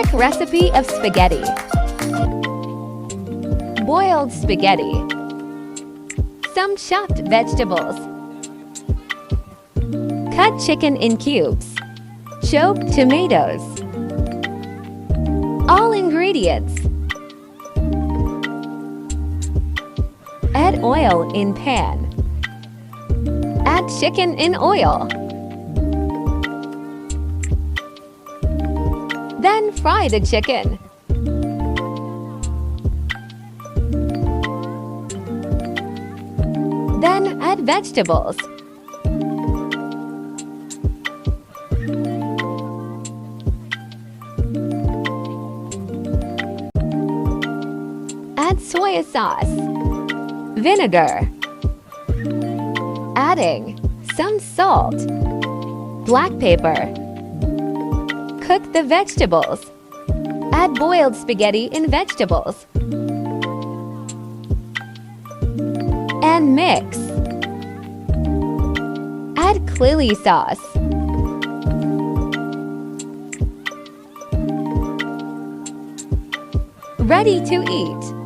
Quick recipe of spaghetti. Boiled spaghetti. Some chopped vegetables. Cut chicken in cubes. Chopped tomatoes. All ingredients. Add oil in pan. Add chicken in oil. Then fry the chicken. Then add vegetables. Add soy sauce, vinegar, adding some salt, black pepper. Cook the vegetables. Add boiled spaghetti and vegetables. And mix. Add chili sauce. Ready to eat.